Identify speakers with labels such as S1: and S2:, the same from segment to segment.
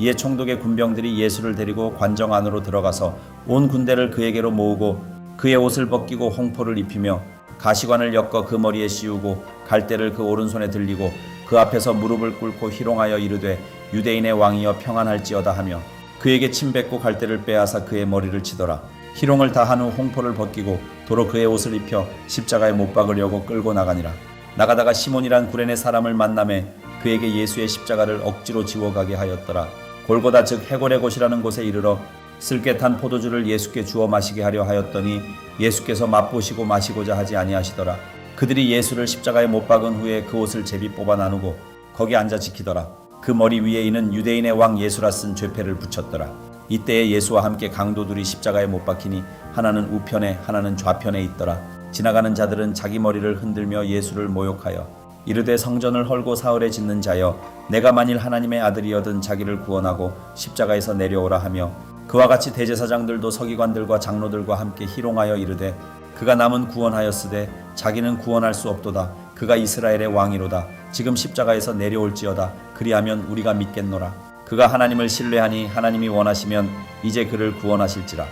S1: 이에 총독의 군병들이 예수를 데리고 관정 안으로 들어가서 온 군대를 그에게로 모으고 그의 옷을 벗기고 홍포를 입히며 가시관을 엮어 그 머리에 씌우고 갈대를 그 오른손에 들리고 그 앞에서 무릎을 꿇고 희롱하여 이르되 유대인의 왕이여 평안할지어다 하며 그에게 침 뱉고 갈대를 빼앗아 그의 머리를 치더라. 희롱을 다한 후 홍포를 벗기고 도로 그의 옷을 입혀 십자가에 못 박으려고 끌고 나가니라. 나가다가 시몬이란 구레네 사람을 만나매 그에게 예수의 십자가를 억지로 지워가게 하였더라. 골고다 즉 해골의 곳이라는 곳에 이르러 쓸개 탄 포도주를 예수께 주어 마시게 하려 하였더니 예수께서 맛보시고 마시고자 하지 아니하시더라. 그들이 예수를 십자가에 못 박은 후에 그 옷을 제비 뽑아 나누고 거기 앉아 지키더라. 그 머리 위에 이는 유대인의 왕 예수라 쓴 죄패를 붙였더라. 이때에 예수와 함께 강도들이 십자가에 못 박히니 하나는 우편에 하나는 좌편에 있더라. 지나가는 자들은 자기 머리를 흔들며 예수를 모욕하여 이르되 성전을 헐고 사흘에 짓는 자여 내가 만일 하나님의 아들이여든 자기를 구원하고 십자가에서 내려오라 하며 그와 같이 대제사장들도 서기관들과 장로들과 함께 희롱하여 이르되 그가 남은 구원하였으되 자기는 구원할 수 없도다. 그가 이스라엘의 왕이로다. 지금 십자가에서 내려올지어다. 그리하면 우리가 믿겠노라. 그가 하나님을 신뢰하니 하나님이 원하시면 이제 그를 구원하실지라.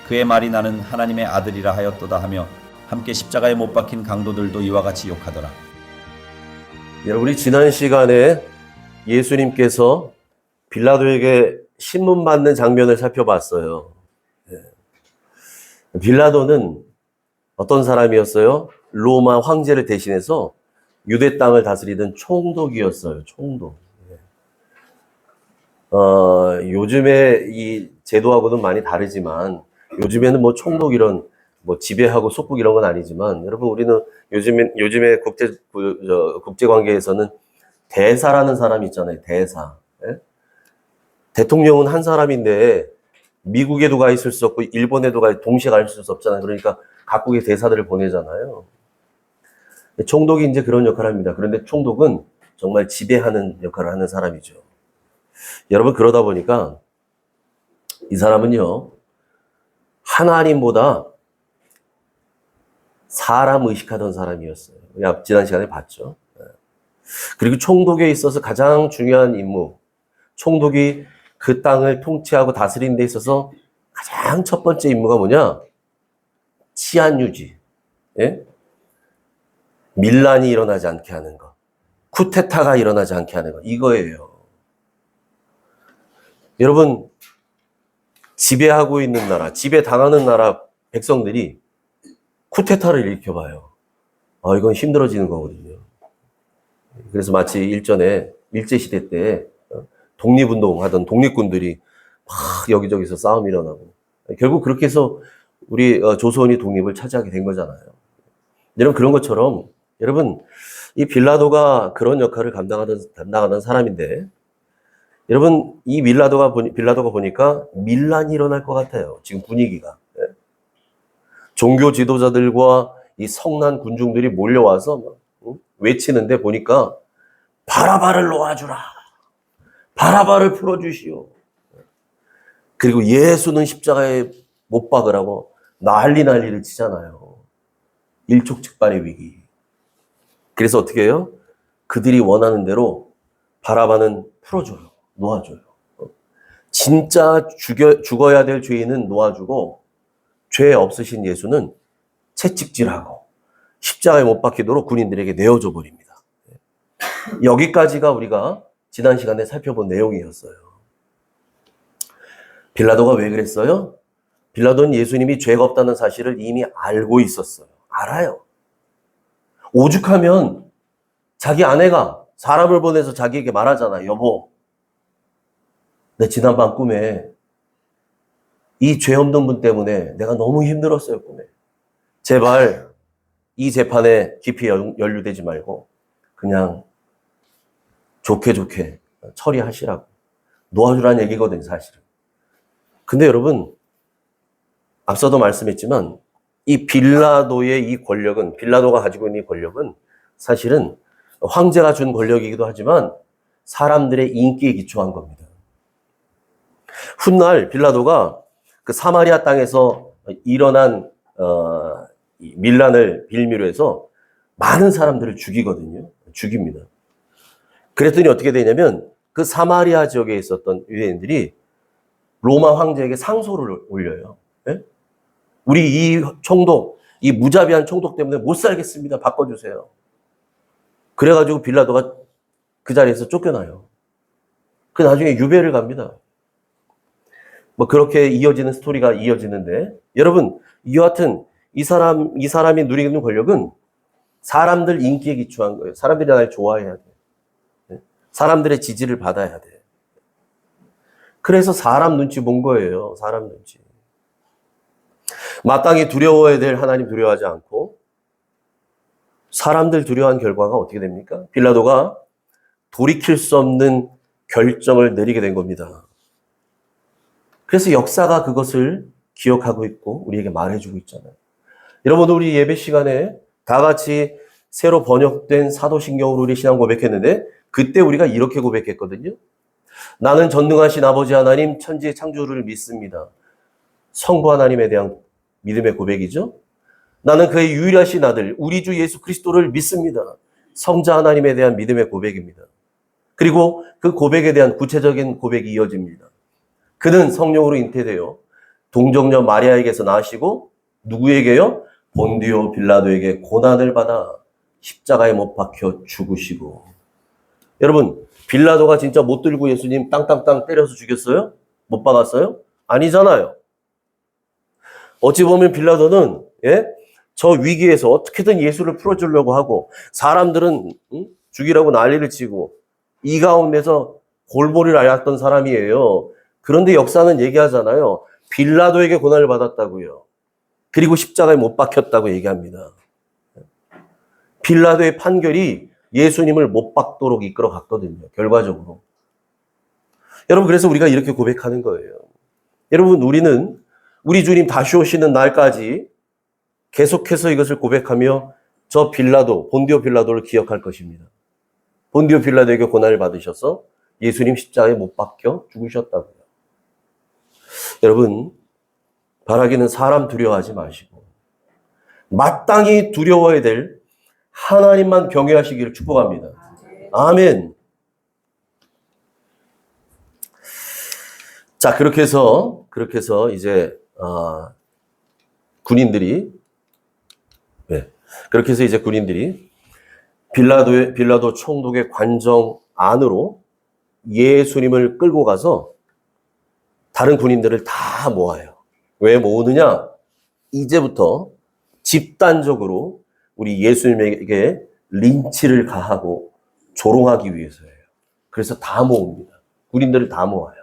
S1: 그의 말이 나는 하나님의 아들이라 하였도다 하며 함께 십자가에 못 박힌 강도들도 이와 같이 욕하더라.
S2: 여러분이 지난 시간에 예수님께서 빌라도에게 신문 받는 장면을 살펴봤어요. 빌라도는 어떤 사람이었어요? 로마 황제를 대신해서 유대 땅을 다스리던 총독이었어요. 총독. 요즘에 이 제도하고는 많이 다르지만 요즘에는 뭐 총독 이런 뭐 지배하고 속국 이런 건 아니지만 여러분 우리는 요즘에 국제 관계에서는 대사라는 사람이 있잖아요. 대사. 예? 대통령은 한 사람인데 미국에도 가 있을 수 없고 일본에도 동시에 가 있을 수 없잖아요. 그러니까 각국의 대사들을 보내잖아요. 총독이 이제 그런 역할을 합니다. 그런데 총독은 정말 지배하는 역할을 하는 사람이죠. 여러분 그러다 보니까 이 사람은요 하나님보다 사람 의식하던 사람이었어요. 지난 시간에 봤죠. 그리고 총독에 있어서 가장 중요한 임무, 총독이 그 땅을 통치하고 다스리는 데 있어서 가장 첫 번째 임무가 뭐냐? 치안 유지. 예? 밀란이 일어나지 않게 하는 것. 쿠데타가 일어나지 않게 하는 것. 이거예요. 여러분, 지배하고 있는 나라, 지배당하는 나라 백성들이 쿠데타를 일으켜봐요. 이건 힘들어지는 거거든요. 그래서 마치 일전에 일제시대 때 독립운동 하던 독립군들이 막 여기저기서 싸움이 일어나고 결국 그렇게 해서 우리 조선이 독립을 차지하게 된 거잖아요. 여러분 그런 것처럼 여러분 이 빌라도가 그런 역할을 담당하던 사람인데 여러분 이 빌라도가 보니까 밀란이 일어날 것 같아요. 지금 분위기가. 종교 지도자들과 이 성난 군중들이 몰려와서 외치는데 보니까 바라바를 놓아주라. 바라바를 풀어주시오. 그리고 예수는 십자가에 못 박으라고 난리를 치잖아요. 일촉즉발의 위기. 그래서 어떻게 해요? 그들이 원하는 대로 바라바는 풀어줘요. 놓아줘요. 진짜 죽어야 될 죄인은 놓아주고 죄 없으신 예수는 채찍질하고 십자가에 못 박히도록 군인들에게 내어줘 버립니다. 여기까지가 우리가 지난 시간에 살펴본 내용이었어요. 빌라도가 왜 그랬어요? 빌라도는 예수님이 죄가 없다는 사실을 이미 알고 있었어요. 알아요. 오죽하면 자기 아내가 사람을 보내서 자기에게 말하잖아. 여보, 내 지난밤 꿈에 이 죄 없는 분 때문에 내가 너무 힘들었어요, 꿈에. 제발 이 재판에 깊이 연루되지 말고 그냥 좋게 처리하시라고. 놓아주라는 얘기거든요, 사실은. 근데 여러분, 앞서도 말씀했지만 이 빌라도의 이 권력은, 빌라도가 가지고 있는 이 권력은 사실은 황제가 준 권력이기도 하지만 사람들의 인기에 기초한 겁니다. 훗날 빌라도가 그 사마리아 땅에서 일어난 밀란을 빌미로 해서 많은 사람들을 죽이거든요. 죽입니다. 그랬더니 어떻게 되냐면 그 사마리아 지역에 있었던 유대인들이 로마 황제에게 상소를 올려요. 예? 우리 이 총독, 이 무자비한 총독 때문에 못 살겠습니다. 바꿔주세요. 그래가지고 빌라도가 그 자리에서 쫓겨나요. 그 나중에 유배를 갑니다. 뭐 그렇게 이어지는 스토리가 이어지는데, 여러분, 여하튼 이 사람이 누리고 있는 권력은 사람들 인기에 기초한 거예요. 사람들이 날 좋아해야 돼. 사람들의 지지를 받아야 돼. 그래서 사람 눈치 본 거예요. 사람 눈치. 마땅히 두려워야 될 하나님 두려워하지 않고 사람들 두려워한 결과가 어떻게 됩니까? 빌라도가 돌이킬 수 없는 결정을 내리게 된 겁니다. 그래서 역사가 그것을 기억하고 있고 우리에게 말해주고 있잖아요. 여러분, 우리 예배 시간에 다 같이 새로 번역된 사도신경으로 우리 신앙 고백했는데 그때 우리가 이렇게 고백했거든요. 나는 전능하신 아버지 하나님 천지의 창조를 믿습니다. 성부 하나님에 대한 믿음의 고백이죠. 나는 그의 유일하신 아들 우리 주 예수 그리스도를 믿습니다. 성자 하나님에 대한 믿음의 고백입니다. 그리고 그 고백에 대한 구체적인 고백이 이어집니다. 그는 성령으로 잉태되어 동정녀 마리아에게서 나시고 누구에게요? 본디오 빌라도에게 고난을 받아 십자가에 못 박혀 죽으시고. 여러분, 빌라도가 진짜 못 들고 예수님 땅땅땅 때려서 죽였어요? 못 박았어요? 아니잖아요. 어찌 보면 빌라도는 저 위기에서 어떻게든 예수를 풀어주려고 하고 사람들은 죽이라고 난리를 치고 이 가운데서 골머리를 앓았던 사람이에요. 그런데 역사는 얘기하잖아요. 빌라도에게 고난을 받았다고요. 그리고 십자가에 못 박혔다고 얘기합니다. 빌라도의 판결이 예수님을 못 박도록 이끌어 갔거든요. 결과적으로. 여러분, 그래서 우리가 이렇게 고백하는 거예요. 여러분, 우리는 우리 주님 다시 오시는 날까지 계속해서 이것을 고백하며 저 빌라도, 본디오 빌라도를 기억할 것입니다. 본디오 빌라도에게 고난을 받으셔서 예수님 십자가에 못 박혀 죽으셨다고요. 여러분, 바라기는 사람 두려워하지 마시고 마땅히 두려워야 될 하나님만 경외하시기를 축복합니다. 아멘. 자, 그렇게 해서 이제 군인들이 빌라도 총독의 관정 안으로 예수님을 끌고 가서 다른 군인들을 다 모아요. 왜 모으느냐? 이제부터 집단적으로 우리 예수님에게 린치를 가하고 조롱하기 위해서예요. 그래서 다 모읍니다. 군인들을 다 모아요.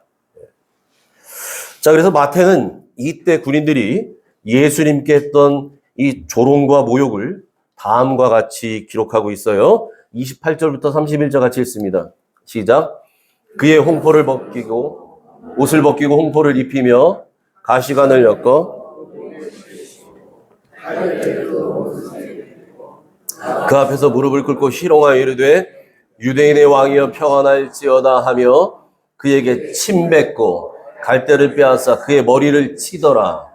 S2: 자, 그래서 마태는 이때 군인들이 예수님께 했던 이 조롱과 모욕을 다음과 같이 기록하고 있어요. 28절부터 31절 같이 읽습니다. 시작. 그의 홍포를 벗기고 옷을 벗기고 홍포를 입히며 가시관을 엮어 그 앞에서 무릎을 꿇고 희롱하여 이르되 유대인의 왕이여 평안할지어다 하며 그에게 침 뱉고 갈대를 빼앗아 그의 머리를 치더라.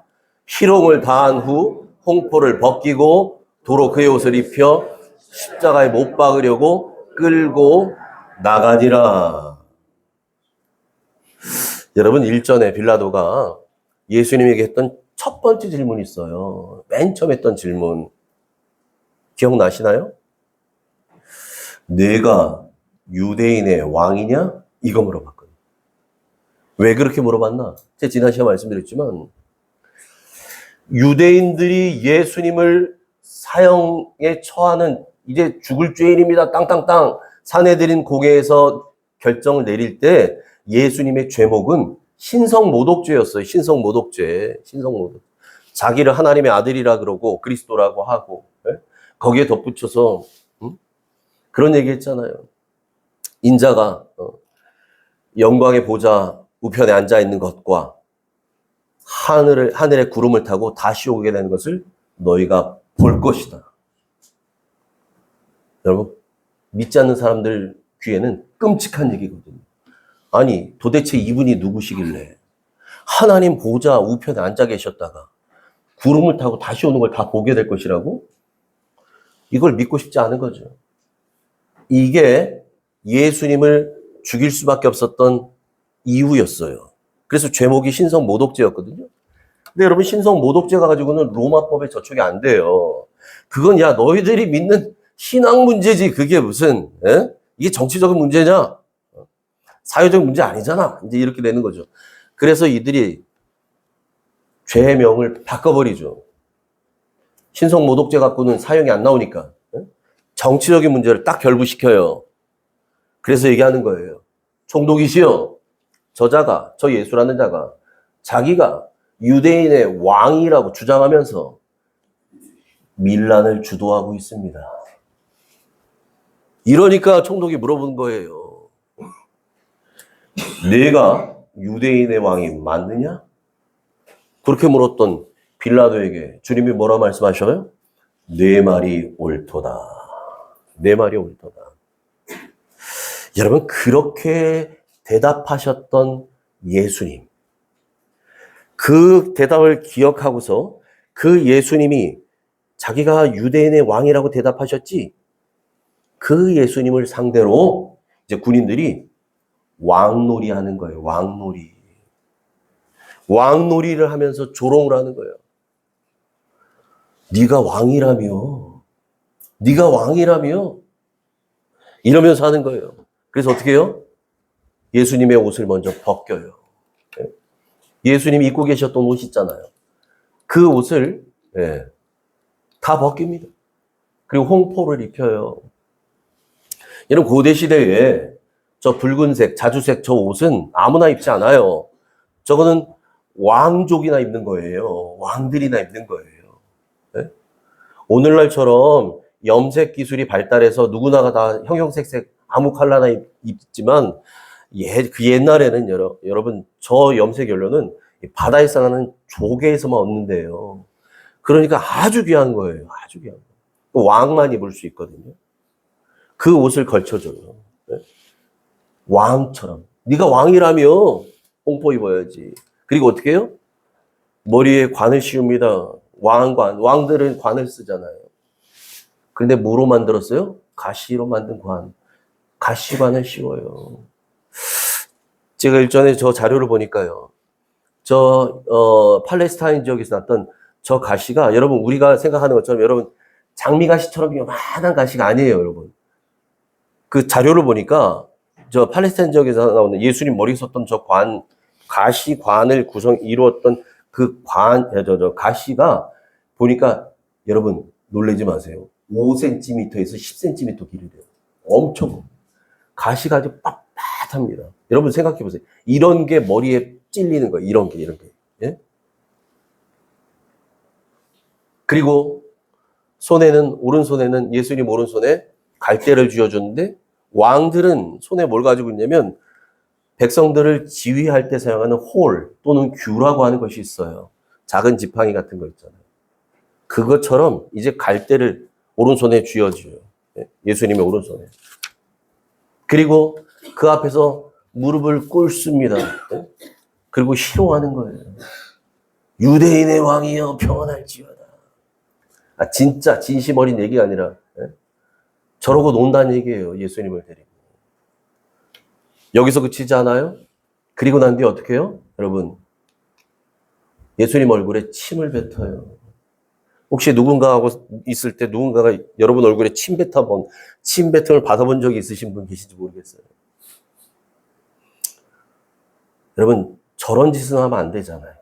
S2: 희롱을 다한 후 홍포를 벗기고 도로 그의 옷을 입혀 십자가에 못 박으려고 끌고 나가니라. 여러분, 일전에 빌라도가 예수님에게 했던 첫 번째 질문이 있어요. 맨 처음 했던 질문. 기억나시나요? 내가 유대인의 왕이냐? 이거 물어봤거든요. 왜 그렇게 물어봤나? 제가 지난 시간에 말씀드렸지만 유대인들이 예수님을 사형에 처하는 이제 죽을 죄인입니다. 땅땅땅 사내들인 공회에서 결정을 내릴 때 예수님의 죄목은 신성모독죄였어요. 신성모독죄. 자기를 하나님의 아들이라 그러고 그리스도라고 하고 거기에 덧붙여서 그런 얘기 했잖아요. 인자가 영광의 보좌 우편에 앉아 있는 것과 하늘의 구름을 타고 다시 오게 되는 것을 너희가 볼 것이다. 여러분, 믿지 않는 사람들 귀에는 끔찍한 얘기거든요. 아니, 도대체 이분이 누구시길래 하나님 보좌 우편에 앉아 계셨다가 구름을 타고 다시 오는 걸 다 보게 될 것이라고? 이걸 믿고 싶지 않은 거죠. 이게 예수님을 죽일 수밖에 없었던 이유였어요. 그래서 죄목이 신성 모독죄였거든요. 근데 여러분, 신성 모독죄가 가지고는 로마법에 저촉이 안 돼요. 그건 야, 너희들이 믿는 신앙 문제지. 그게 무슨, 이게 정치적인 문제냐? 사회적 문제 아니잖아. 이제 이렇게 되는 거죠. 그래서 이들이 죄명을 바꿔버리죠. 신성 모독죄 갖고는 사형이 안 나오니까. 정치적인 문제를 딱 결부시켜요. 그래서 얘기하는 거예요. 총독이시여, 저자가, 저 예수라는 자가 자기가 유대인의 왕이라고 주장하면서 밀란을 주도하고 있습니다. 이러니까 총독이 물어본 거예요. 내가 유대인의 왕이 맞느냐? 그렇게 물었던 빌라도에게 주님이 뭐라 말씀하셔요? 내 말이 옳도다. 내 말이 옳도다. 여러분, 그렇게 대답하셨던 예수님. 그 대답을 기억하고서 그 예수님이 자기가 유대인의 왕이라고 대답하셨지, 그 예수님을 상대로 이제 군인들이 왕놀이 하는 거예요. 왕놀이. 왕놀이를 하면서 조롱을 하는 거예요. 네가 왕이라며. 네가 왕이라며. 이러면서 하는 거예요. 그래서 어떻게 해요? 예수님의 옷을 먼저 벗겨요. 예수님이 입고 계셨던 옷 있잖아요. 그 옷을 다 벗깁니다. 그리고 홍포를 입혀요. 여러분, 고대 시대에 저 붉은색, 자주색 저 옷은 아무나 입지 않아요. 저거는 왕족이나 입는 거예요. 왕들이나 입는 거예요. 네? 오늘날처럼 염색 기술이 발달해서 누구나가 다 형형색색 아무 컬러나 입지만 그 옛날에는 여러분 저 염색 연료는 바다에서 나는 조개에서만 얻는데요. 그러니까 아주 귀한 거예요. 아주 귀한 거. 왕만 입을 수 있거든요. 그 옷을 걸쳐줘요. 네? 왕처럼. 네가 왕이라며 홍포 입어야지. 그리고 어떻게 해요? 머리에 관을 씌웁니다. 왕관. 왕들은 관을 쓰잖아요. 그런데 뭐로 만들었어요? 가시로 만든 관. 가시관을 씌워요. 제가 일전에 저 자료를 보니까요. 팔레스타인 지역에서 났던 저 가시가 여러분 우리가 생각하는 것처럼 여러분 장미가시처럼 요만한 가시가 아니에요, 여러분. 그 자료를 보니까 저 팔레스타인 지역에서 나오는 예수님 머리에 썼던 저 관, 가시관을 이루었던 그 가시가 보니까 여러분 놀라지 마세요. 5cm에서 10cm 길이 돼요. 엄청 가시가 아주 빳빳합니다. 여러분 생각해 보세요. 이런 게 머리에 찔리는 거예요. 이런 게. 예? 그리고 오른손에는 예수님 오른손에 갈대를 쥐어줬는데 왕들은 손에 뭘 가지고 있냐면 백성들을 지휘할 때 사용하는 홀 또는 규라고 하는 것이 있어요. 작은 지팡이 같은 거 있잖아요. 그것처럼 이제 갈대를 오른손에 쥐어줘요. 예수님의 오른손에. 그리고 그 앞에서 무릎을 꿇습니다. 그리고 희롱하는 거예요. 유대인의 왕이여 평안할지어다. 진짜 진심 어린 얘기가 아니라 저러고 논다는 얘기예요. 예수님을 데리고. 여기서 그치지 않아요? 그리고 난 뒤에 어떻게 해요? 여러분, 예수님 얼굴에 침을 뱉어요. 혹시 누군가하고 있을 때 누군가가 여러분 얼굴에 침 뱉음을 받아본 적이 있으신 분 계신지 모르겠어요. 여러분, 저런 짓은 하면 안 되잖아요.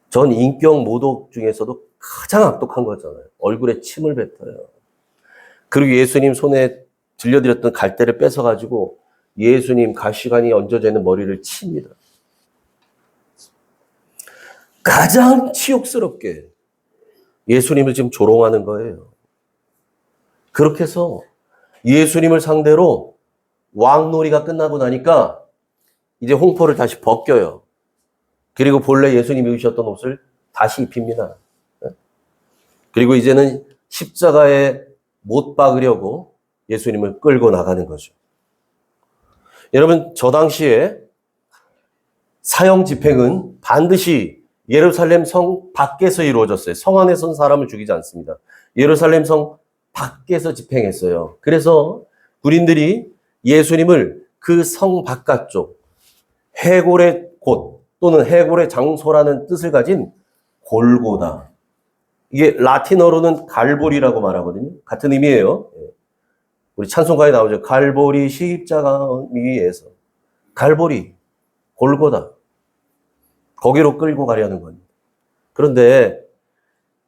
S2: 전 인격 모독 중에서도 가장 악독한 거잖아요. 얼굴에 침을 뱉어요. 그리고 예수님 손에 들려드렸던 갈대를 뺏어가지고 예수님 가시관이 얹어져 있는 머리를 칩니다. 가장 치욕스럽게 예수님을 지금 조롱하는 거예요. 그렇게 해서 예수님을 상대로 왕놀이가 끝나고 나니까 이제 홍포를 다시 벗겨요. 그리고 본래 예수님이 입으셨던 옷을 다시 입힙니다. 그리고 이제는 십자가에 못 박으려고 예수님을 끌고 나가는 거죠. 여러분, 저 당시에 사형 집행은 반드시 예루살렘 성 밖에서 이루어졌어요. 성 안에서는 사람을 죽이지 않습니다. 예루살렘 성 밖에서 집행했어요. 그래서 군인들이 예수님을 그 성 바깥쪽 해골의 곳 또는 해골의 장소라는 뜻을 가진 골고다. 이게 라틴어로는 갈보리라고 말하거든요. 같은 의미예요. 우리 찬송가에 나오죠. 갈보리 십자가 위에서. 갈보리, 골고다. 거기로 끌고 가려는 겁니다. 그런데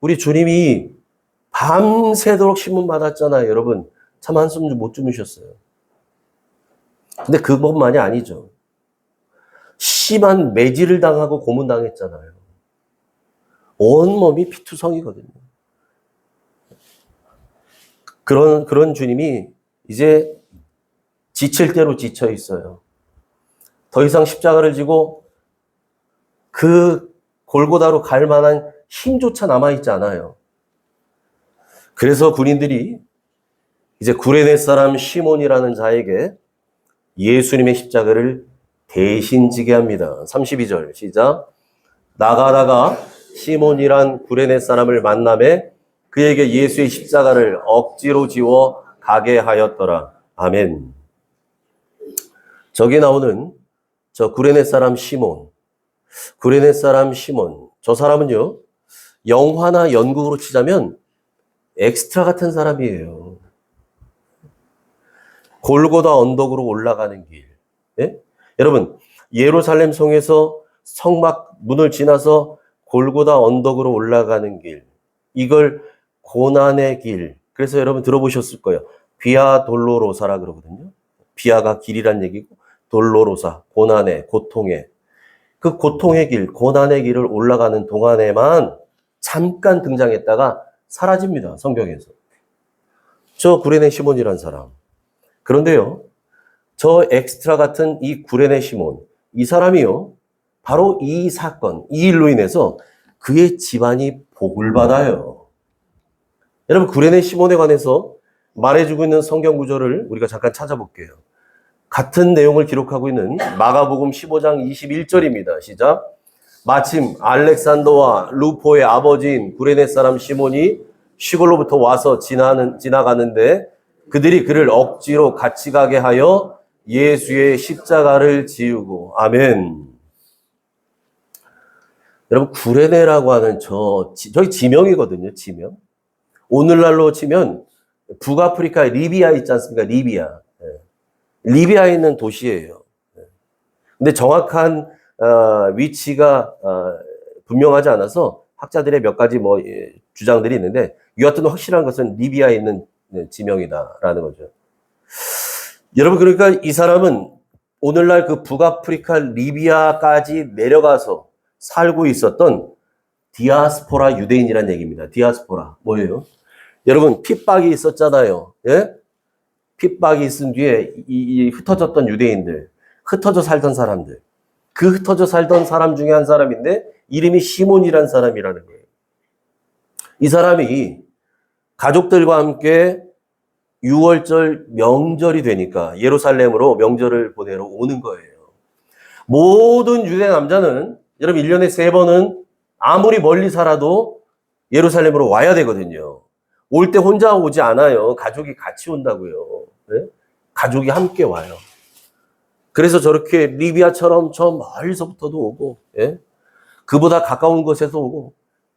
S2: 우리 주님이 밤새도록 신문 받았잖아요. 여러분 참 한숨 못 주무셨어요. 근데 그것만이 아니죠. 심한 매질을 당하고 고문당했잖아요. 온몸이 피투성이거든요. 그런 주님이 이제 지칠 대로 지쳐 있어요. 더 이상 십자가를 지고 그 골고다로 갈 만한 힘조차 남아있지 않아요. 그래서 군인들이 이제 구레네 사람 시몬이라는 자에게 예수님의 십자가를 대신 지게 합니다. 32절 시작. 나가다가 시몬이란 구레네 사람을 만남에 그에게 예수의 십자가를 억지로 지워 가게 하였더라. 아멘. 저기 나오는 저 구레네 사람 시몬. 구레네 사람 시몬. 저 사람은요, 영화나 연극으로 치자면 엑스트라 같은 사람이에요. 골고다 언덕으로 올라가는 길. 예? 여러분, 예루살렘 성에서 성막 문을 지나서 골고다 언덕으로 올라가는 길. 이걸 고난의 길. 그래서 여러분 들어보셨을 거예요. 비아 돌로로사라 그러거든요. 비아가 길이란 얘기고 돌로로사, 고난의, 고통의. 그 고통의 길, 고난의 길을 올라가는 동안에만 잠깐 등장했다가 사라집니다. 성경에서. 저 구레네 시몬이라는 사람. 그런데요, 저 엑스트라 같은 이 구레네 시몬, 이 사람이요, 바로 이 사건, 이 일로 인해서 그의 집안이 복을 받아요. 여러분, 구레네 시몬에 관해서 말해주고 있는 성경 구절을 우리가 잠깐 찾아볼게요. 같은 내용을 기록하고 있는 마가복음 15장 21절입니다. 시작. 마침 알렉산더와 루포의 아버지인 구레네 사람 시몬이 시골로부터 와서 지나가는데 그들이 그를 억지로 같이 가게 하여 예수의 십자가를 지우고. 아멘. 여러분, 구레네라고 하는 저희 지명이거든요. 지명. 오늘날로 치면 북아프리카 리비아 있지 않습니까? 리비아. 리비아에 있는 도시예요. 근데 정확한 위치가 분명하지 않아서 학자들의 몇 가지 주장들이 있는데, 여하튼 확실한 것은 리비아에 있는 지명이다라는 거죠. 여러분, 그러니까 이 사람은 오늘날 그 북아프리카 리비아까지 내려가서 살고 있었던 디아스포라 유대인이라는 얘기입니다. 디아스포라 뭐예요? 여러분, 핍박이 있었잖아요. 예? 핍박이 있은 뒤에 이 흩어졌던 유대인들, 흩어져 살던 사람들, 그 흩어져 살던 사람 중에 한 사람인데 이름이 시몬이라는 사람이라는 거예요. 이 사람이 가족들과 함께 6월절 명절이 되니까 예루살렘으로 명절을 보내러 오는 거예요. 모든 유대 남자는 여러분 1년에 3번은 아무리 멀리 살아도 예루살렘으로 와야 되거든요. 올 때 혼자 오지 않아요. 가족이 같이 온다고요. 네? 가족이 함께 와요. 그래서 저렇게 리비아처럼 저 멀리서부터도 오고, 예? 그보다 가까운 곳에서 오고,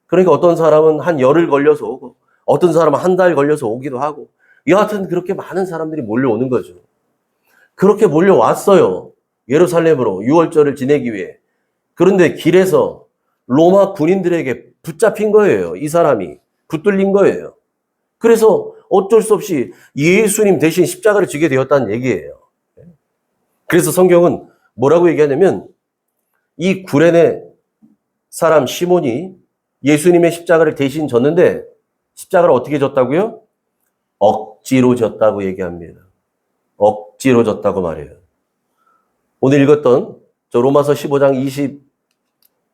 S2: 그러니까 어떤 사람은 한 열흘 걸려서 오고, 어떤 사람은 한 달 걸려서 오기도 하고, 여하튼 그렇게 많은 사람들이 몰려오는 거죠. 그렇게 몰려왔어요. 예루살렘으로 6월절을 지내기 위해. 그런데 길에서 로마 군인들에게 붙잡힌 거예요. 이 사람이 붙들린 거예요. 그래서 어쩔 수 없이 예수님 대신 십자가를 지게 되었다는 얘기예요. 그래서 성경은 뭐라고 얘기하냐면 이 구레네 사람 시몬이 예수님의 십자가를 대신 졌는데 십자가를 어떻게 졌다고요? 억지로 졌다고 얘기합니다. 억지로 졌다고 말해요. 오늘 읽었던 저 로마서 15장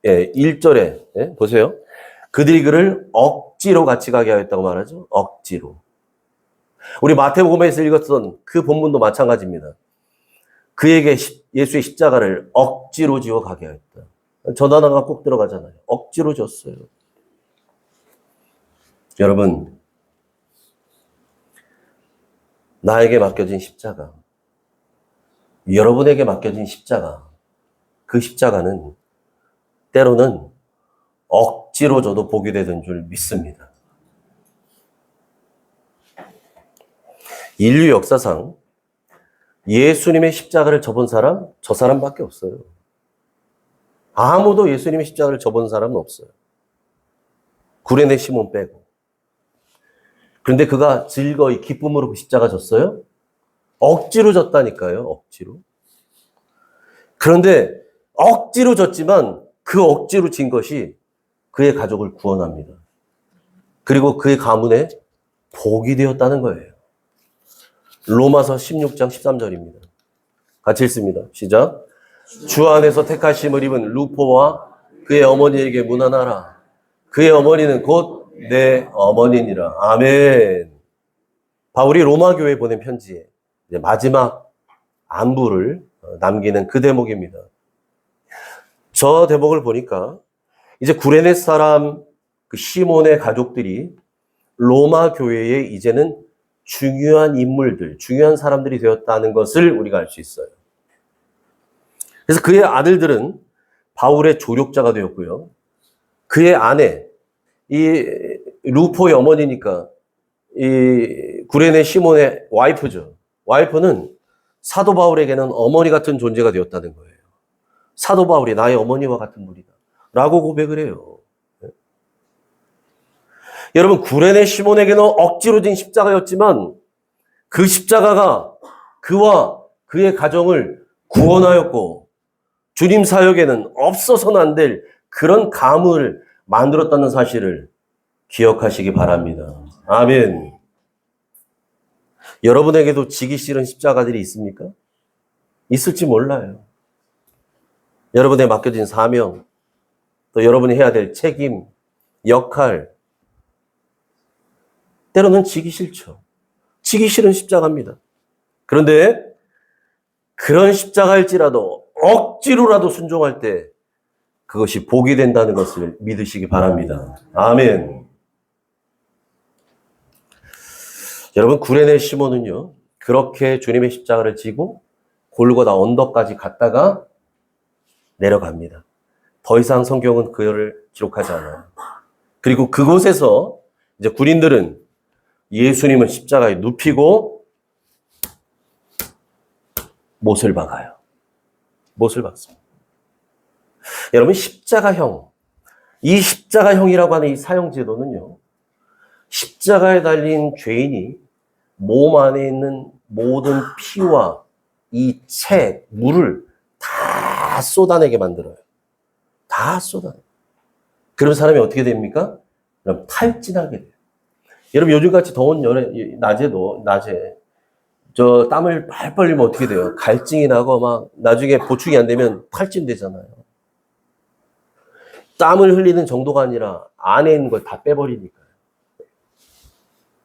S2: 21절에 보세요. 그들이 그를 억지로 같이 가게 하였다고 말하죠. 억지로. 우리 마태복음에서 읽었던 그 본문도 마찬가지입니다. 그에게 예수의 십자가를 억지로 지워 가게 하였다. 저 단어가 꼭 들어가잖아요. 억지로 졌어요. 여러분, 나에게 맡겨진 십자가, 여러분에게 맡겨진 십자가, 그 십자가는 때로는 억지로 저도 보게 되던 줄 믿습니다. 인류 역사상 예수님의 십자가를 져본 사람, 저 사람밖에 없어요. 아무도 예수님의 십자가를 져본 사람은 없어요. 구레네 시몬 빼고. 그런데 그가 즐거이 기쁨으로 그 십자가 졌어요? 억지로 졌다니까요, 억지로. 그런데 억지로 졌지만 그 억지로 진 것이 그의 가족을 구원합니다. 그리고 그의 가문에 복이 되었다는 거예요. 로마서 16장 13절입니다. 같이 읽습니다. 시작. 주 안에서 택하심을 입은 루포와 그의 어머니에게 문안하라. 그의 어머니는 곧 내 어머니니라. 아멘. 바울이 로마 교회에 보낸 편지에 마지막 안부를 남기는 그 대목입니다. 저 대목을 보니까 이제 구레네 사람 그 시몬의 가족들이 로마 교회에 이제는 중요한 인물들, 중요한 사람들이 되었다는 것을 우리가 알 수 있어요. 그래서 그의 아들들은 바울의 조력자가 되었고요. 그의 아내, 이 루포의 어머니니까 이 구레네 시몬의 와이프죠. 와이프는 사도 바울에게는 어머니 같은 존재가 되었다는 거예요. 사도 바울이 나의 어머니와 같은 분이다 라고 고백을 해요. 여러분, 구레네 시몬에게는 억지로 진 십자가였지만 그 십자가가 그와 그의 가정을 구원하였고 주님 사역에는 없어서는 안 될 그런 가문을 만들었다는 사실을 기억하시기 바랍니다. 아멘. 여러분에게도 지기 싫은 십자가들이 있습니까? 있을지 몰라요. 여러분에 맡겨진 사명, 또 여러분이 해야 될 책임, 역할, 때로는 지기 싫죠. 지기 싫은 십자가입니다. 그런데 그런 십자가일지라도 억지로라도 순종할 때 그것이 복이 된다는 것을 믿으시기 바랍니다. 아멘. 여러분, 구레네 시몬은요, 그렇게 주님의 십자가를 지고 골고다 언덕까지 갔다가 내려갑니다. 더 이상 성경은 그를 기록하지 않아요. 그리고 그곳에서 이제 군인들은 예수님을 십자가에 눕히고 못을 박아요. 못을 박습니다. 여러분, 십자가형, 이 십자가형이라고 하는 이 사형제도는요, 십자가에 달린 죄인이 몸 안에 있는 모든 피와 이 체, 물을 다 쏟아내게 만들어요. 다 쏟아내요. 그런 사람이 어떻게 됩니까? 그럼 탈진하게 돼요. 여러분, 요즘같이 더운 낮에 저 땀을 팔 흘리면 어떻게 돼요? 갈증이 나고 막 나중에 보충이 안 되면 탈진되잖아요. 땀을 흘리는 정도가 아니라 안에 있는 걸 다 빼버리니까요.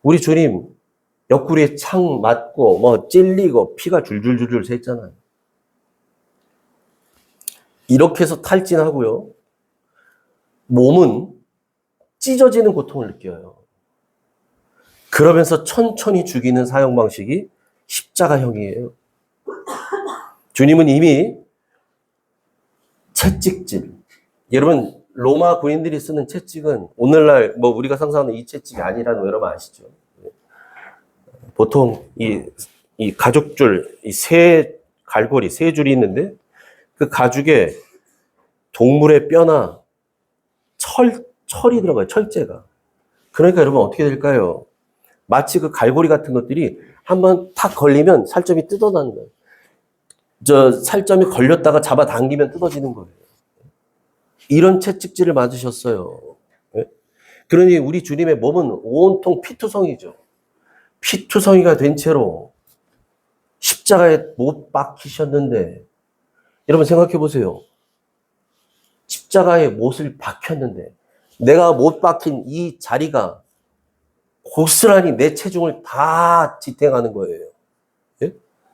S2: 우리 주님 옆구리에 창 맞고 뭐 찔리고 피가 줄줄줄줄 샜잖아요. 이렇게 해서 탈진하고요. 몸은 찢어지는 고통을 느껴요. 그러면서 천천히 죽이는 사형 방식이 십자가형이에요. 주님은 이미 채찍질, 여러분 로마 군인들이 쓰는 채찍은 오늘날 뭐 우리가 상상하는 이 채찍이 아니라는 거 여러분 아시죠? 보통 이 가죽줄, 이 새 갈고리, 세 줄이 있는데 그 가죽에 동물의 뼈나 철이 들어가요. 철제가. 그러니까 여러분 어떻게 될까요? 마치 그 갈고리 같은 것들이 한번 탁 걸리면 살점이 뜯어나는 거예요. 저 살점이 걸렸다가 잡아당기면 뜯어지는 거예요. 이런 채찍질을 맞으셨어요. 그러니 우리 주님의 몸은 온통 피투성이죠. 피투성이가 된 채로 십자가에 못 박히셨는데, 여러분 생각해 보세요. 십자가에 못을 박혔는데 내가 못 박힌 이 자리가 고스란히 내 체중을 다 지탱하는 거예요. 예?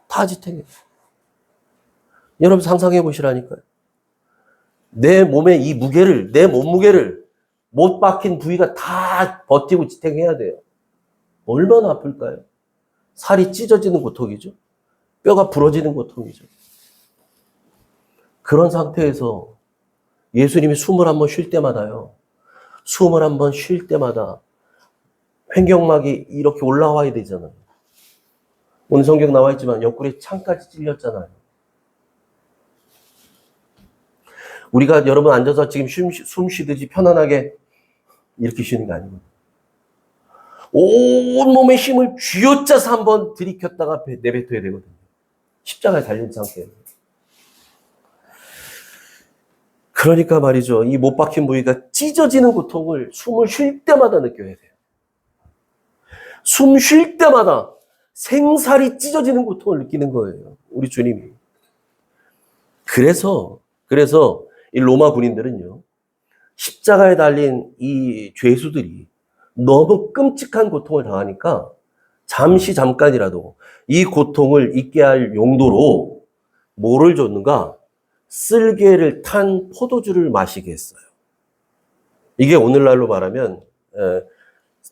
S2: 다 지탱해요. 여러분 상상해 보시라니까요. 내 몸의 이 무게를, 내 몸무게를 못 박힌 부위가 다 버티고 지탱해야 돼요. 얼마나 아플까요? 살이 찢어지는 고통이죠. 뼈가 부러지는 고통이죠. 그런 상태에서 예수님이 숨을 한번 쉴 때마다요. 숨을 한번 쉴 때마다 횡격막이 이렇게 올라와야 되잖아요. 오늘 성경 나와 있지만 옆구리에 창까지 찔렸잖아요. 우리가 여러분 앉아서 지금 숨 쉬듯이 편안하게 이렇게 쉬는 게 아니거든요. 온몸의 힘을 쥐어짜서 한번 들이켰다가 내뱉어야 되거든요. 십자가에 달린 상태예요. 그러니까 말이죠. 이 못 박힌 부위가 찢어지는 고통을 숨을 쉴 때마다 느껴야 돼요. 숨 쉴 때마다 생살이 찢어지는 고통을 느끼는 거예요. 우리 주님이. 그래서 이 로마 군인들은요. 십자가에 달린 이 죄수들이 너무 끔찍한 고통을 당하니까 잠깐이라도 이 고통을 잊게 할 용도로 뭐를 줬는가? 쓸개를 탄 포도주를 마시게 했어요. 이게 오늘날로 말하면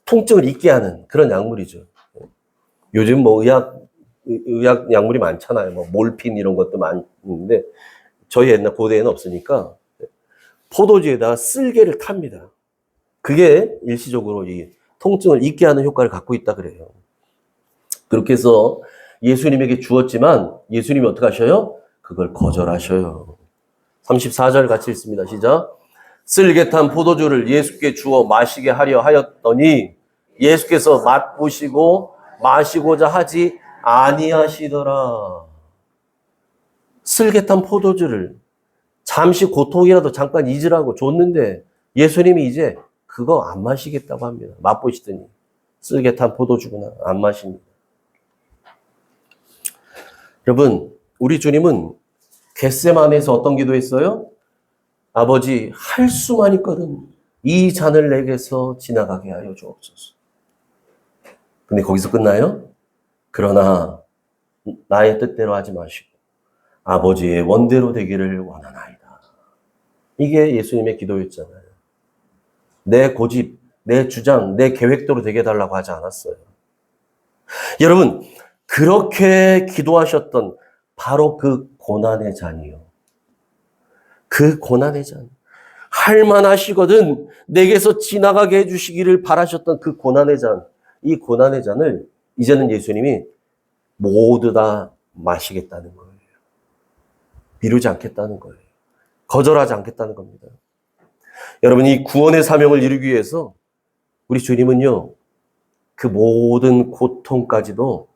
S2: 통증을 잊게 하는 그런 약물이죠. 요즘 뭐 의학 약물이 많잖아요. 뭐 몰핀 이런 것도 많은데 저희 옛날 고대에는 없으니까 포도주에다가 쓸개를 탑니다. 그게 일시적으로 이 통증을 잊게 하는 효과를 갖고 있다 그래요. 그렇게 해서 예수님에게 주었지만 예수님이 어떻게 하셔요? 그걸 거절하셔요. 34절 같이 읽습니다. 시작. 쓸개 탄 포도주를 예수께 주어 마시게 하려 하였더니 예수께서 맛보시고 마시고자 하지 아니하시더라. 쓸개 탄 포도주를 잠시 고통이라도 잠깐 잊으라고 줬는데 예수님이 이제 그거 안 마시겠다고 합니다. 맛보시더니 쓸개 탄 포도주구나. 안 마십니다. 여러분, 우리 주님은 겟세마네에서 어떤 기도했어요? 아버지, 할 수만 있거든 이 잔을 내게서 지나가게 하여 주옵소서. 근데 거기서 끝나요? 그러나 나의 뜻대로 하지 마시고 아버지의 원대로 되기를 원하나이다. 이게 예수님의 기도였잖아요. 내 고집, 내 주장, 내 계획대로 되게 해달라고 하지 않았어요. 여러분, 그렇게 기도하셨던 바로 그 고난의 잔이요. 그 고난의 잔. 할만하시거든 내게서 지나가게 해주시기를 바라셨던 그 고난의 잔. 이 고난의 잔을 이제는 예수님이 모두 다 마시겠다는 거예요. 미루지 않겠다는 거예요. 거절하지 않겠다는 겁니다. 여러분, 이 구원의 사명을 이루기 위해서 우리 주님은요, 그 모든 고통까지도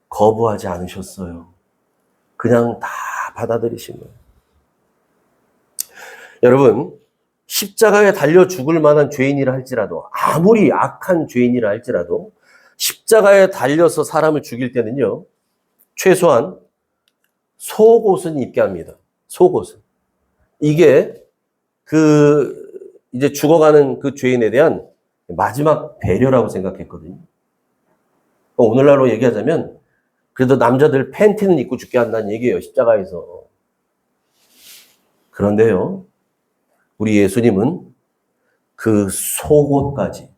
S2: 거부하지 않으셨어요. 그냥 다 받아들이신 거예요. 여러분, 십자가에 달려 죽을 만한 죄인이라 할지라도, 아무리 악한 죄인이라 할지라도 십자가에 달려서 사람을 죽일 때는요, 최소한 속옷은 입게 합니다. 속옷은. 이게 이제 죽어가는 그 죄인에 대한 마지막 배려라고 생각했거든요. 오늘날로 얘기하자면 그래도 남자들 팬티는 입고 죽게 한다는 얘기예요. 십자가에서. 그런데요, 우리 예수님은 그 속옷까지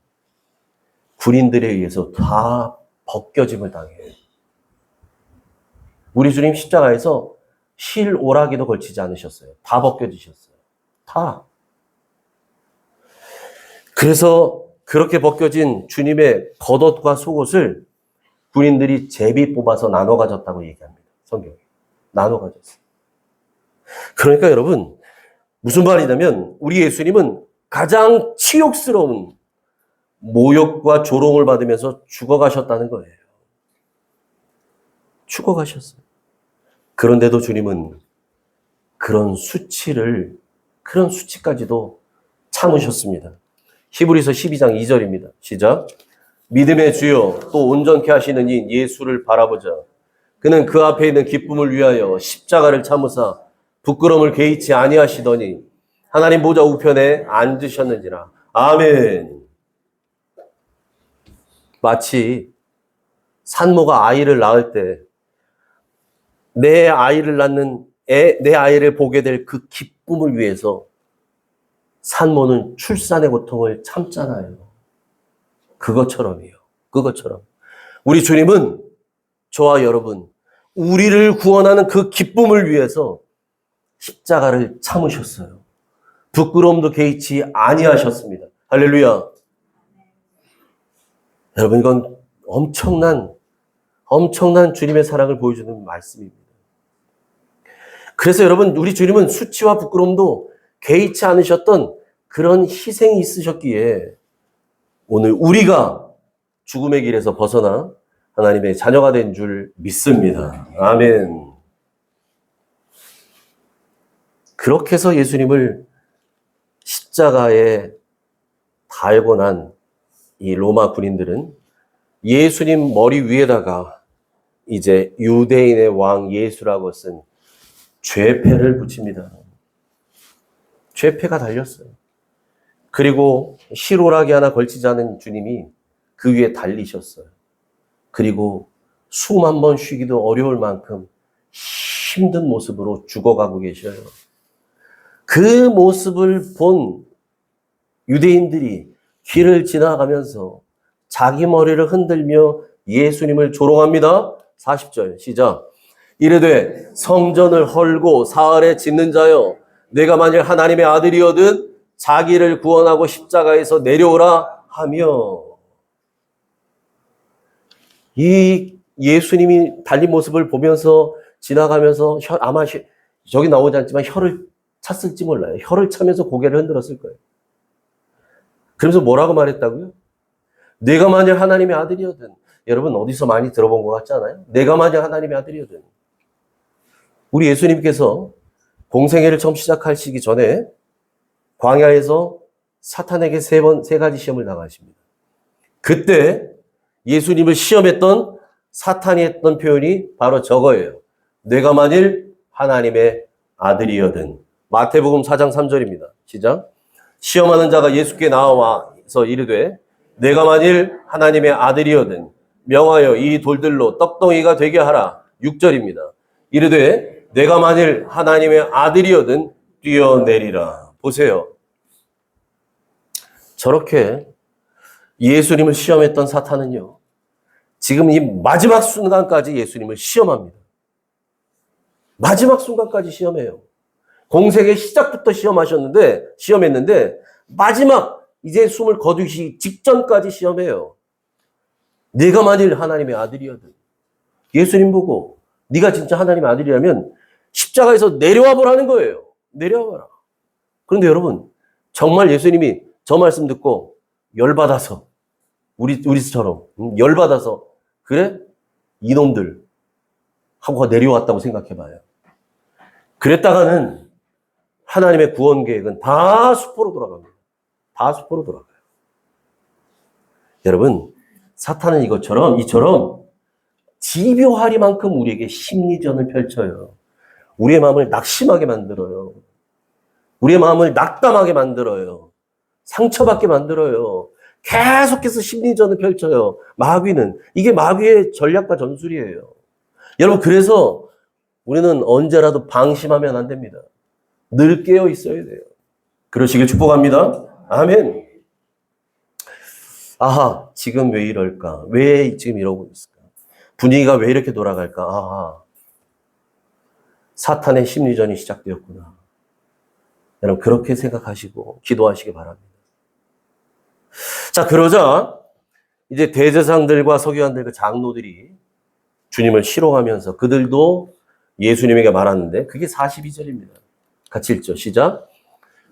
S2: 군인들에 의해서 다 벗겨짐을 당해요. 우리 주님 십자가에서 실오라기도 걸치지 않으셨어요. 다 벗겨지셨어요. 다. 그래서 그렇게 벗겨진 주님의 겉옷과 속옷을 군인들이 제비 뽑아서 나눠 가졌다고 얘기합니다. 성경에. 나눠 가졌어요. 그러니까 여러분, 무슨 말이냐면 우리 예수님은 가장 치욕스러운 모욕과 조롱을 받으면서 죽어가셨다는 거예요. 죽어가셨어요. 그런데도 주님은 그런 수치까지도 참으셨습니다. 히브리서 12장 2절입니다. 시작. 믿음의 주여 또 온전케 하시는 이 예수를 바라보자. 그는 그 앞에 있는 기쁨을 위하여 십자가를 참으사 부끄러움을 개의치 아니하시더니 하나님 보좌 우편에 앉으셨는지라. 아멘. 마치 산모가 아이를 낳을 때 내 아이를 낳는 내 아이를 보게 될 그 기쁨을 위해서 산모는 출산의 고통을 참잖아요. 그것처럼이요. 그것처럼. 우리 주님은 저와 여러분 우리를 구원하는 그 기쁨을 위해서 십자가를 참으셨어요. 부끄러움도 개의치 아니하셨습니다. 할렐루야. 여러분, 이건 엄청난 주님의 사랑을 보여주는 말씀입니다. 그래서 여러분, 우리 주님은 수치와 부끄러움도 개의치 않으셨던 그런 희생이 있으셨기에 오늘 우리가 죽음의 길에서 벗어나 하나님의 자녀가 된 줄 믿습니다. 아멘. 그렇게 해서 예수님을 십자가에 달고 난 이 로마 군인들은 예수님 머리 위에다가 이제 유대인의 왕 예수라고 쓴 죄패를 붙입니다. 죄패가 달렸어요. 그리고 실오라기 하나 걸치지 않은 주님이 그 위에 달리셨어요. 그리고 숨 한 번 쉬기도 어려울 만큼 힘든 모습으로 죽어가고 계셔요. 그 모습을 본 유대인들이 길을 지나가면서 자기 머리를 흔들며 예수님을 조롱합니다. 40절 시작. 이르되 성전을 헐고 사흘에 짓는 자여, 내가 만일 하나님의 아들이거든 자기를 구원하고 십자가에서 내려오라 하며. 이 예수님이 달린 모습을 보면서 지나가면서 아마 저기 나오지 않지만 혀를 찼을지 몰라요. 혀를 차면서 고개를 흔들었을 거예요. 그러면서 뭐라고 말했다고요? 내가 만약 하나님의 아들이거든. 여러분 어디서 많이 들어본 것 같지 않아요? 내가 만약 하나님의 아들이거든. 우리 예수님께서 공생애를 처음 시작하시기 전에 광야에서 사탄에게 세 가지 시험을 당하십니다. 그때 예수님을 시험했던 사탄이 했던 표현이 바로 저거예요. 내가 만일 하나님의 아들이거든. 마태복음 4장 3절입니다. 시작. 시험하는 자가 예수께 나와서 이르되 내가 만일 하나님의 아들이거든 명하여 이 돌들로 떡덩이가 되게 하라. 6절입니다. 이르되 내가 만일 하나님의 아들이거든 뛰어내리라. 보세요. 저렇게 예수님을 시험했던 사탄은요, 지금 이 마지막 순간까지 예수님을 시험합니다. 마지막 순간까지 시험해요. 공생의 시작부터 시험했는데 마지막 이제 숨을 거두기 직전까지 시험해요. 네가 만일 하나님의 아들이거든. 예수님 보고 네가 진짜 하나님의 아들이라면 십자가에서 내려와 보라는 거예요. 내려와 봐라. 그런데 여러분, 정말 예수님이 저 말씀 듣고 열받아서 우리처럼 열받아서 그래? 이놈들 하고 내려왔다고 생각해 봐요. 그랬다가는 하나님의 구원 계획은 다 수포로 돌아갑니다. 다 수포로 돌아가요. 여러분, 사탄은 이처럼 집요하리만큼 우리에게 심리전을 펼쳐요. 우리의 마음을 낙심하게 만들어요. 우리의 마음을 낙담하게 만들어요. 상처받게 만들어요. 계속해서 심리전을 펼쳐요. 마귀는. 이게 마귀의 전략과 전술이에요. 여러분, 그래서 우리는 언제라도 방심하면 안 됩니다. 늘 깨어 있어야 돼요. 그러시길 축복합니다. 아멘. 아하, 지금 왜 이럴까? 왜 지금 이러고 있을까? 분위기가 왜 이렇게 돌아갈까? 아하, 사탄의 심리전이 시작되었구나. 여러분, 그렇게 생각하시고 기도하시기 바랍니다. 자, 그러자 이제 대제사장들과 서기관들, 그 장로들이 주님을 희롱하면서 그들도 예수님에게 말하는데 그게 42절입니다. 같이 읽죠. 시작.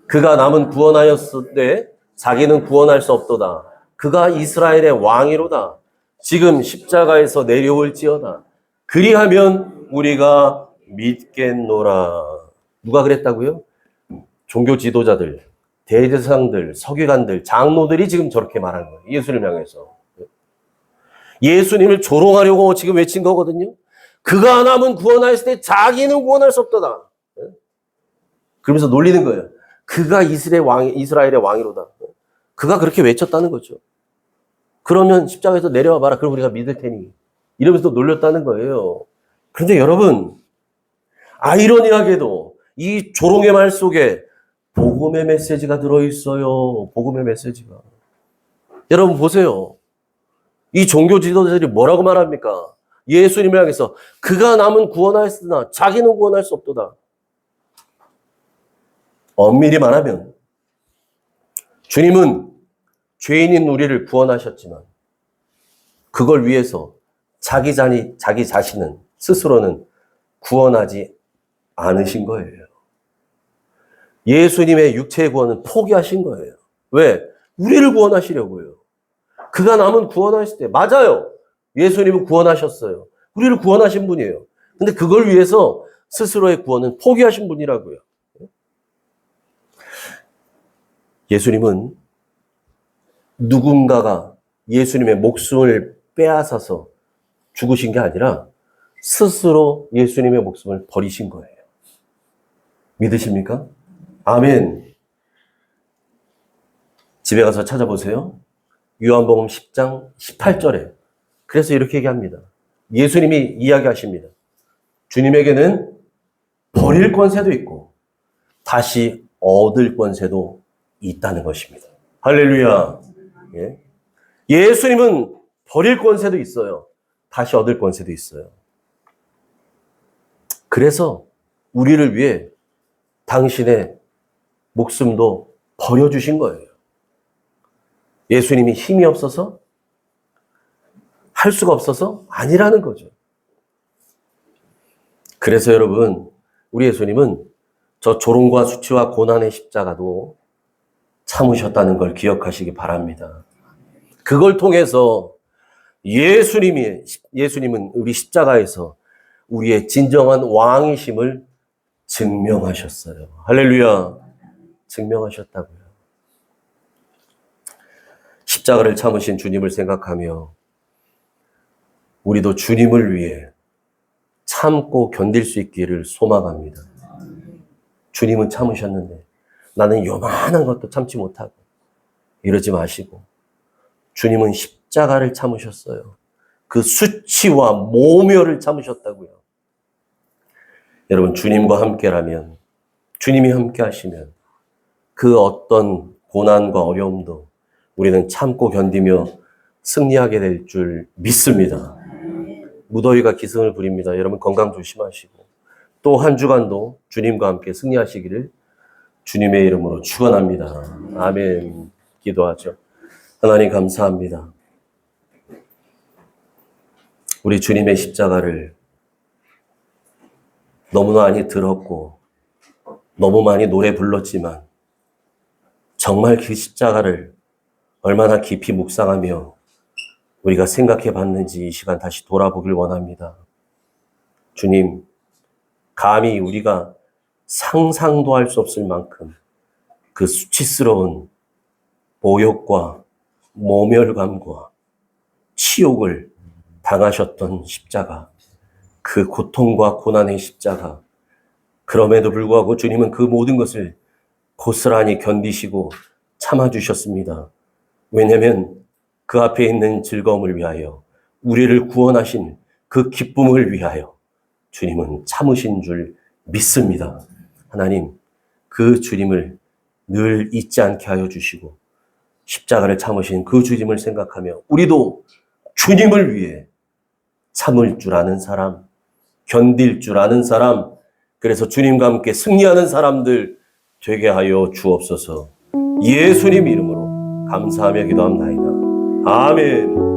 S2: 그가 남은 구원하였으되 자기는 구원할 수 없도다. 그가 이스라엘의 왕이로다. 지금 십자가에서 내려올지어다. 그리하면 우리가 믿겠노라. 누가 그랬다고요? 종교 지도자들, 대제사장들, 서기관들, 장로들이 지금 저렇게 말한 거예요. 예수님을 향해서. 예수님을 조롱하려고 지금 외친 거거든요. 그가 남은 구원하였을 때 자기는 구원할 수 없도다. 그러면서 놀리는 거예요. 그가 이스라엘의 왕이로다. 그가 그렇게 외쳤다는 거죠. 그러면 십자가에서 내려와 봐라. 그럼 우리가 믿을 테니. 이러면서 놀렸다는 거예요. 그런데 여러분, 아이러니하게도 이 조롱의 말 속에 복음의 메시지가 들어있어요. 복음의 메시지가. 여러분 보세요. 이 종교 지도자들이 뭐라고 말합니까? 예수님을 향해서 그가 남은 구원하였으나 자기는 구원할 수 없도다. 엄밀히 말하면 주님은 죄인인 우리를 구원하셨지만 그걸 위해서 자기 자신은 스스로는 구원하지 않으신 거예요. 예수님의 육체의 구원은 포기하신 거예요. 왜? 우리를 구원하시려고요. 그가 남은 구원하실 때 맞아요. 예수님은 구원하셨어요. 우리를 구원하신 분이에요. 근데 그걸 위해서 스스로의 구원은 포기하신 분이라고요. 예수님은 누군가가 예수님의 목숨을 빼앗아서 죽으신 게 아니라 스스로 예수님의 목숨을 버리신 거예요. 믿으십니까? 아멘. 집에 가서 찾아보세요. 요한복음 10장 18절에 그래서 이렇게 얘기합니다. 예수님이 이야기하십니다. 주님에게는 버릴 권세도 있고 다시 얻을 권세도 있다는 것입니다. 할렐루야. 예. 예수님은 버릴 권세도 있어요. 다시 얻을 권세도 있어요. 그래서 우리를 위해 당신의 목숨도 버려주신 거예요. 예수님이 힘이 없어서? 할 수가 없어서? 아니라는 거죠. 그래서 여러분, 우리 예수님은 저 조롱과 수치와 고난의 십자가도 참으셨다는 걸 기억하시기 바랍니다. 그걸 통해서 예수님은 우리 십자가에서 우리의 진정한 왕이심을 증명하셨어요. 할렐루야. 증명하셨다고요. 십자가를 참으신 주님을 생각하며 우리도 주님을 위해 참고 견딜 수 있기를 소망합니다. 주님은 참으셨는데 나는 요만한 것도 참지 못하고 이러지 마시고 주님은 십자가를 참으셨어요. 그 수치와 모멸을 참으셨다고요. 여러분, 주님과 함께라면, 주님이 함께 하시면 그 어떤 고난과 어려움도 우리는 참고 견디며 승리하게 될 줄 믿습니다. 무더위가 기승을 부립니다. 여러분 건강 조심하시고 또 한 주간도 주님과 함께 승리하시기를 주님의 이름으로 축원합니다. 아멘. 기도하죠. 하나님 감사합니다. 우리 주님의 십자가를 너무 많이 들었고 너무 많이 노래 불렀지만 정말 그 십자가를 얼마나 깊이 묵상하며 우리가 생각해 봤는지 이 시간 다시 돌아보길 원합니다. 주님, 감히 우리가 상상도 할 수 없을 만큼 그 수치스러운 모욕과 모멸감과 치욕을 당하셨던 십자가, 그 고통과 고난의 십자가, 그럼에도 불구하고 주님은 그 모든 것을 고스란히 견디시고 참아주셨습니다. 왜냐하면 그 앞에 있는 즐거움을 위하여, 우리를 구원하신 그 기쁨을 위하여 주님은 참으신 줄 믿습니다. 하나님, 그 주님을 늘 잊지 않게 하여 주시고 십자가를 참으신 그 주님을 생각하며 우리도 주님을 위해 참을 줄 아는 사람, 견딜 줄 아는 사람, 그래서 주님과 함께 승리하는 사람들 되게 하여 주옵소서. 예수님 이름으로 감사하며 기도합니다. 아멘.